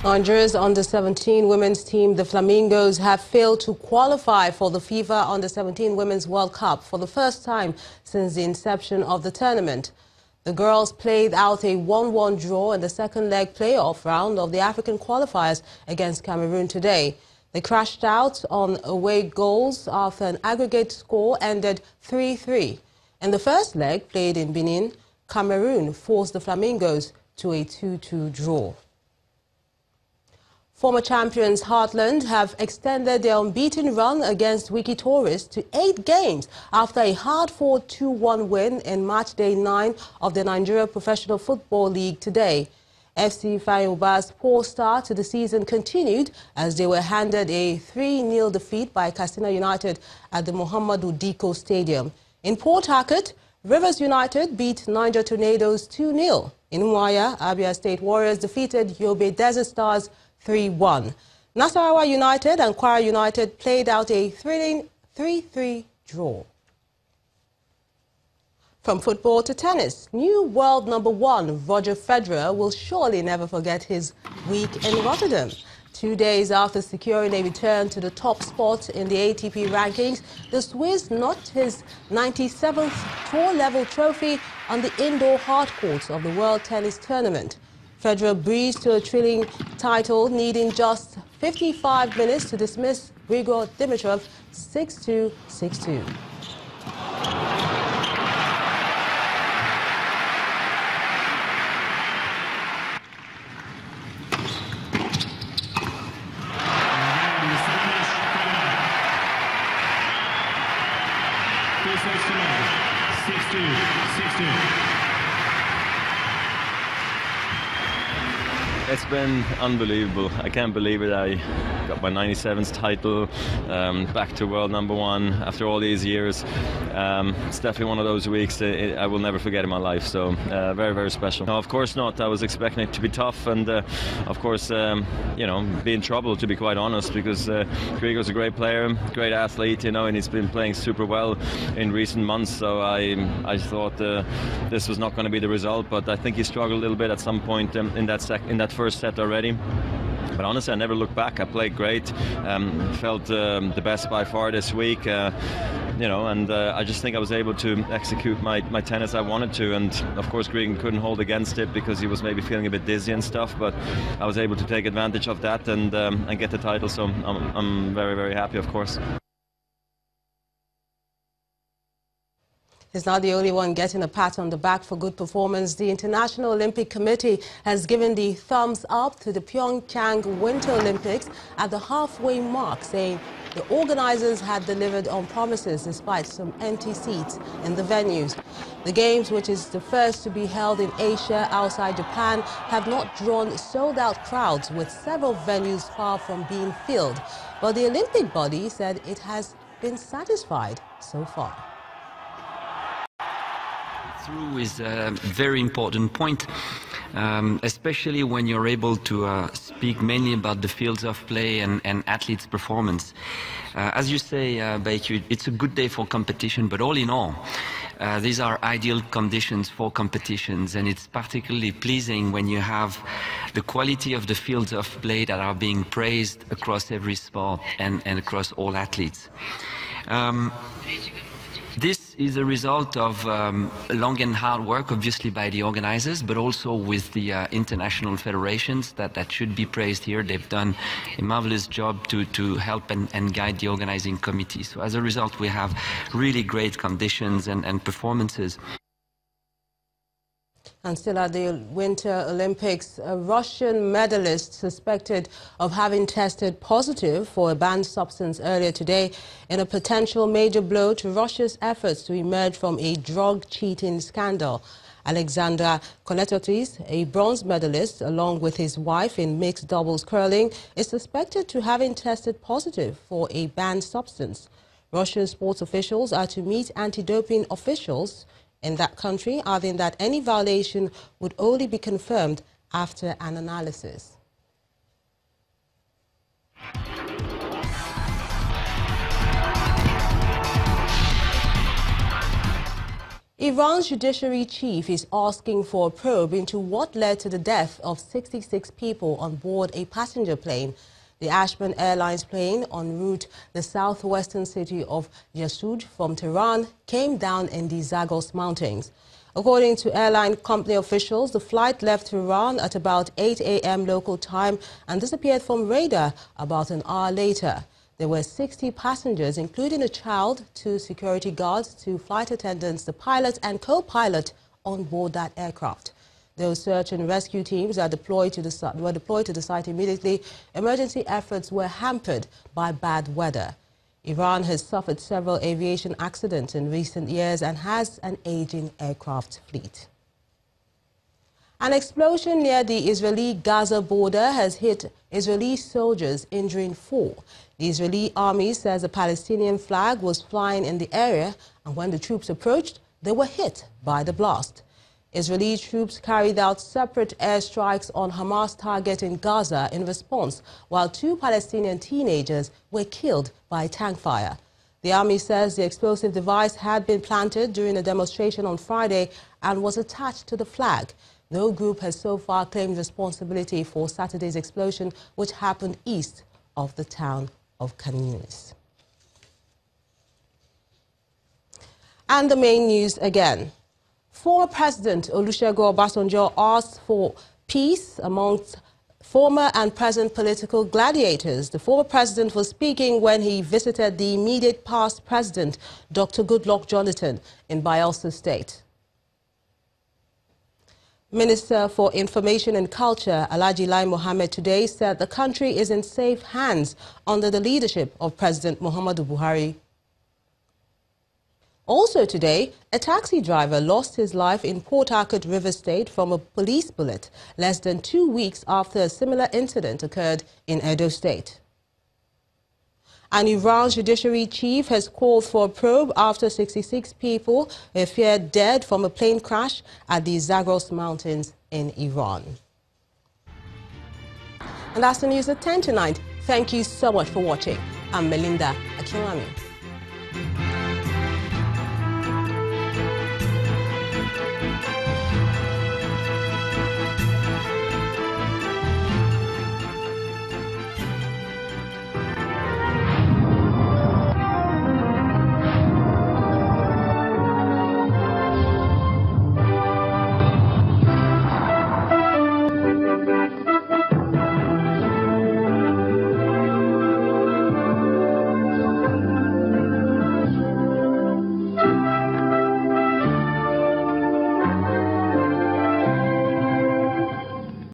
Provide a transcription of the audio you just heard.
Nigeria's under-17 women's team, the Flamingos, have failed to qualify for the FIFA Under-17 Women's World Cup for the first time since the inception of the tournament. The girls played out a 1-1 draw in the second leg playoff round of the African qualifiers against Cameroon today. They crashed out on away goals after an aggregate score ended 3-3. In the first leg, played in Benin, Cameroon forced the Flamingos to a 2-2 draw. Former champions Heartland have extended their unbeaten run against Wiki Tourists to 8 games after a hard-fought 2-1 win in match day 9 of the Nigeria Professional Football League today. FC Fayoba's poor start to the season continued as they were handed a 3-0 defeat by Katsina United at the Muhammadu Diko Stadium. In Port Harcourt, Rivers United beat Niger Tornadoes 2-0. In Umuahia, Abia State Warriors defeated Yobe Desert Stars 3-1. Nasarawa United and Kwara United played out a thrilling 3-3 draw. From football to tennis, new world #1 Roger Federer will surely never forget his week in Rotterdam. 2 days after securing a return to the top spot in the ATP rankings, the Swiss notched his 97th tour-level trophy on the indoor hard courts of the World Tennis Tournament. Federer breezed to a thrilling title, needing just 55 minutes to dismiss Grigor Dimitrov 6-2, 6-2. It's been unbelievable. I can't believe it. I got my 97th title, back to world #1 after all these years. It's definitely one of those weeks that I will never forget in my life. So very, very special. No, of course not. I was expecting it to be tough and, of course, you know, be in trouble, to be quite honest, because Grigor's a great player, great athlete, you know, and he's been playing super well in recent months. So I thought this was not going to be the result, but I think he struggled a little bit at some point in that first set already. But honestly, I never looked back. I played great, felt the best by far this week, you know, and I just think I was able to execute my tennis I wanted to. And of course, Green couldn't hold against it because he was maybe feeling a bit dizzy and stuff. But I was able to take advantage of that and get the title. So I'm very, very happy, of course. He's not the only one getting a pat on the back for good performance. The International Olympic Committee has given the thumbs up to the Pyeongchang Winter Olympics at the halfway mark, saying the organizers had delivered on promises despite some empty seats in the venues. The Games, which is the first to be held in Asia outside Japan, have not drawn sold-out crowds, with several venues far from being filled. But the Olympic body said it has been satisfied so far. Through is a very important point, especially when you're able to speak mainly about the fields of play and athletes' performance. As you say, Baekyu, it's a good day for competition, but all in all, these are ideal conditions for competitions, and it's particularly pleasing when you have the quality of the fields of play that are being praised across every sport and across all athletes. This is a result of long and hard work, obviously, by the organizers, but also with the international federations that should be praised here. They've done a marvelous job to help and guide the organizing committee. So as a result, we have really great conditions and performances. And still at the Winter Olympics, a Russian medalist suspected of having tested positive for a banned substance earlier today in a potential major blow to Russia's efforts to emerge from a drug cheating scandal. Alexandra Koletotis, a bronze medalist, along with his wife in mixed doubles curling, is suspected to having tested positive for a banned substance. Russian sports officials are to meet anti-doping officials in that country, adding that any violation would only be confirmed after an analysis. Iran's judiciary chief is asking for a probe into what led to the death of 66 people on board a passenger plane. The Ashburn Airlines plane en route the southwestern city of Yasud from Tehran came down in the Zagros mountains. According to airline company officials, the flight left Tehran at about 8 a.m. local time and disappeared from radar about an hour later. There were 60 passengers, including a child, 2 security guards, 2 flight attendants, the pilot and co-pilot on board that aircraft. Though search and rescue teams were deployed to the site immediately, emergency efforts were hampered by bad weather. Iran has suffered several aviation accidents in recent years and has an aging aircraft fleet. An explosion near the Israeli-Gaza border has hit Israeli soldiers, injuring 4. The Israeli army says a Palestinian flag was flying in the area, and when the troops approached, they were hit by the blast. Israeli troops carried out separate airstrikes on Hamas targets in Gaza in response, while 2 Palestinian teenagers were killed by tank fire. The army says the explosive device had been planted during a demonstration on Friday and was attached to the flag. No group has so far claimed responsibility for Saturday's explosion, which happened east of the town of Khan Yunis. And the main news again. Former President Olusegun Obasanjo asked for peace amongst former and present political gladiators. The former president was speaking when he visited the immediate past president, Dr. Goodluck Jonathan, in Bayelsa State. Minister for Information and Culture, Alhaji Lai Mohammed, today said the country is in safe hands under the leadership of President Muhammadu Buhari. Also today, a taxi driver lost his life in Port Harcourt, Rivers State from a police bullet less than 2 weeks after a similar incident occurred in Edo State. And Iran's judiciary chief has called for a probe after 66 people were feared dead from a plane crash at the Zagros mountains in Iran. And that's the news at 10 tonight. Thank you so much for watching. I'm Melinda Akinwami.